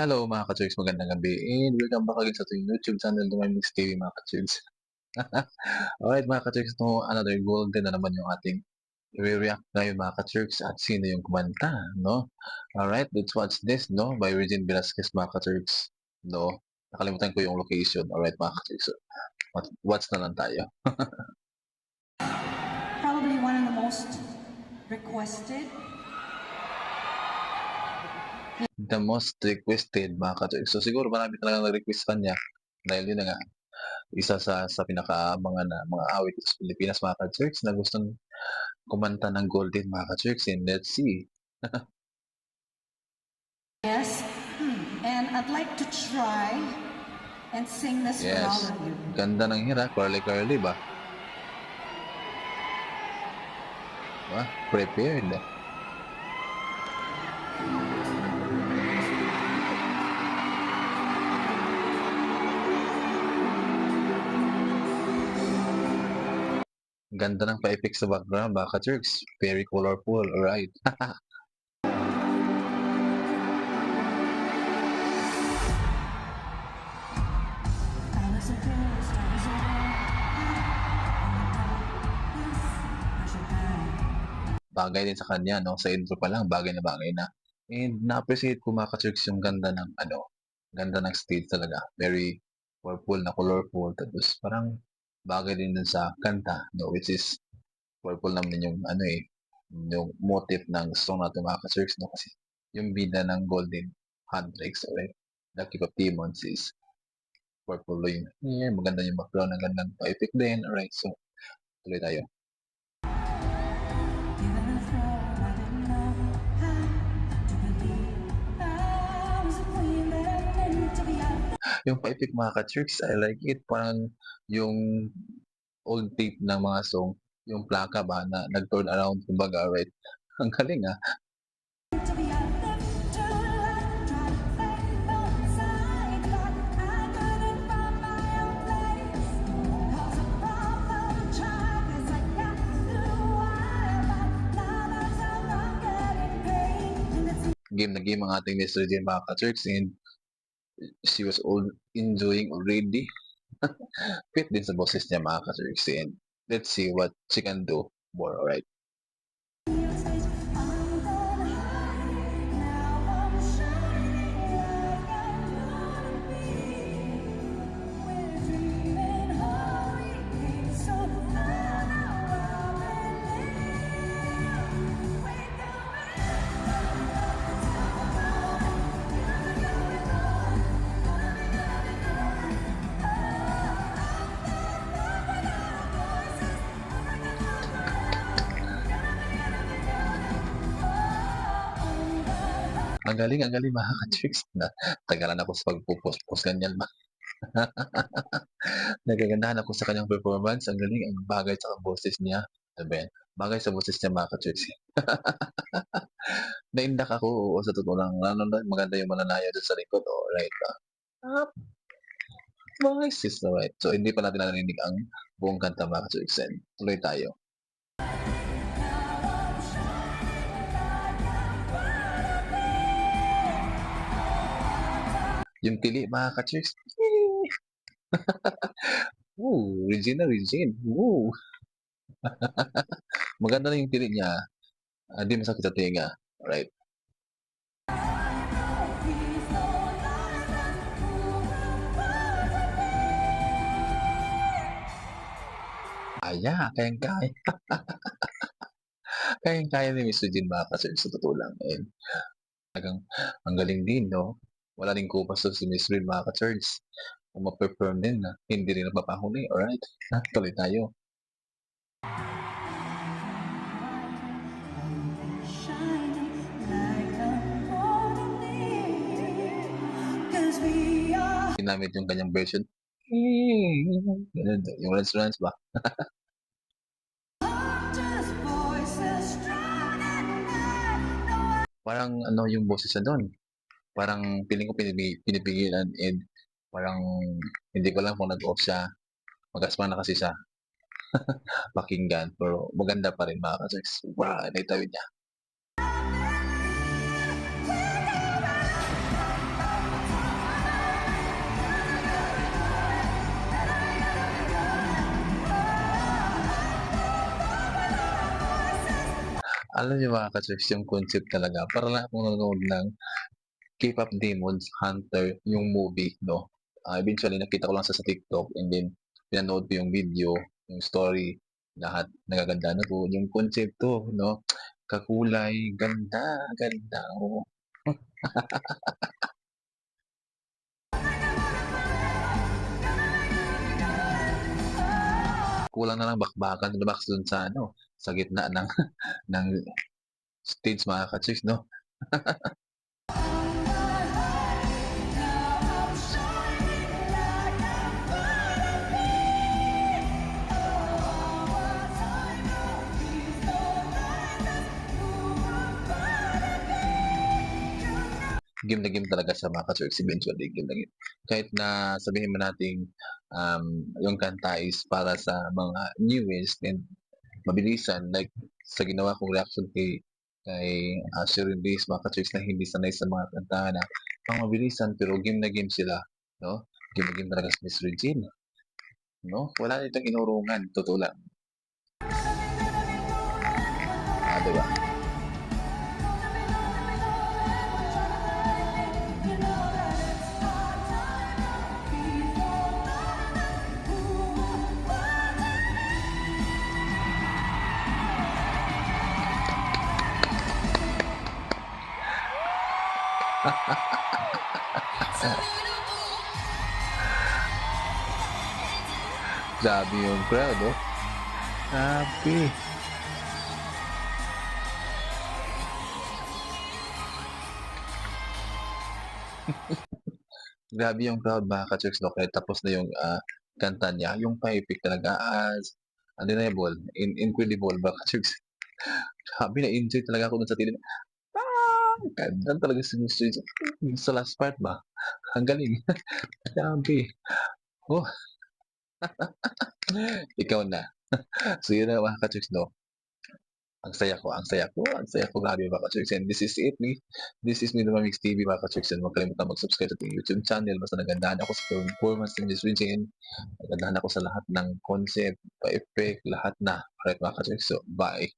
Hello mga ka-Church, magandang gabi and welcome back again sa ating YouTube channel na may Mix TV mga ka-Church. Alright mga ka-Church, no, another golden na naman yung ating i-react ngayon mga ka-Church at sino yung kumanta, no? Alright, let's watch this, no, by Regine Velasquez mga ka-Church, no? Nakalimutan ko yung location. Alright mga ka-Church, so, watch na lang tayo. Probably one of the most requested. The most requested mga ka-Church. So siguro marami talagang nag-request kanya dahil yun na nga, isa sa pinakaabangan na mga awit sa Pilipinas mga ka-Church na gustong kumanta ng Golden mga ka-Church, and let's see. Yes, and I'd like to try and sing this for all Yes, of you. ganda ng hira, curly-curly ba? Prepared. Ganda ng pa-effects sa background, baka Church. Very colorful, alright. Bagay din sa kanya, no? Sa intro pa lang, bagay na bagay na. And na-appreciate ko mga ka-Church yung ganda ng, ganda ng stage talaga. Very purple na colorful. Tapos parang bagay din dun sa kanta, no? Which is purple naman yung, yung motif ng song natin mga ka-Church, no? Kasi yung bida ng Golden Handtricks, right? The Keep of Demons is purple yung, maganda yung background, ang gandang pa-effect din, alright? So, tuloy tayo. Yung pa-effect mga ka-Church, I like it. Parang yung old tape ng mga song, yung plaka ba na nag-turn around, kumbaga, right? Ang galing ah. Game na game ang ating Miss Regine mga ka-Church, and she was all enjoying already. Fit din sa boses niya mga ka-Church, and let's see what she can do more, alright? Ang galing mga ka-Church. Tagalan ako sa pagpupost ganyan ba. Nagagandahan ako sa kanyang performance. Ang galing, ang bagay sa boses niya. Sabi, bagay sa boses niya mga ka-Church. Naindak ako, oo, sa totoo lang. Maganda yung mananayaw doon sa likod. Oh, right ba? Mga sis na right. So, hindi pa natin narinig ang buong kanta mga ka-Church. Tuloy tayo. Yung tili mga ka-Church. Woo, Regina. Woo. Maganda na yung tili niya. Hindi masakit sa tinga. Alright. Kayang-kaya. Kayang-kaya ni Miss Regine mga ka-Church sa totoo lang. And talagang ang galing din, no? Wala rin kupas si Miss Regine mga ka-Church. Kung ma-perform din na, hindi rin napapahuli. Alright, tuloy tayo. Ginamit yung kanyang version. Yung restaurants ba? Parang ano yung boses niya doon. Parang feeling ko pinipigilan, and parang hindi ko lang kung nag-off siya. Mag-asma na kasi siya. Pakinggan, pero maganda pa rin mga ka-Church. Wow, naitawid niya. Alam niyo mga ka-church yung concept talaga para lang akong nanonood ng K-pop Demons Hunter yung movie 'no. Eventually nakita ko lang siya sa TikTok and then pinanood ko yung video, yung story, lahat nagagandaan ako, yung konsepto 'no, kakulay, ganda, ganda, oo. Kulang na lang bakbakan lumaks dun sa ano, sa gitna ng ng stage mga ka-chicks 'no? Game na game talaga siya mga ka-church eventually, game na game. Kahit na sabihin man nating, yung kanta is para sa mga newest and mabilisan like sa ginawa kong reaction kay Sheryl Days mga ka-church na hindi sanay sa mga kanta na pang-mabilisan pero game na game sila 'no? Game na game talaga si Miss Regine 'no? Wala ditong inurungan, totoo lang. 'Di ba? Grabe yung crowd, oh, grabe. Grabe yung crowd mga ka-church 'no, kahit tapos na yung, kanta niya, yung pa-epic talaga as undeniable, incredible mga ka-church. Grabe na-enjoy talaga ako dun sa tine ganda talaga si Miss Regine sa last part ba, ang galing, grabe. Oh, ikaw na. So yun na mga ka-church 'no, ang saya ko, grabe mga ka-church and this is me Lumamix TV mga ka-church and huwag kalimutang mag-subscribe sa ating YouTube channel basta nagandahan ako sa performance ni Miss Regine, nagandahan ako sa lahat ng concept, pa-effect, lahat na. Alright mga ka-church, so bye.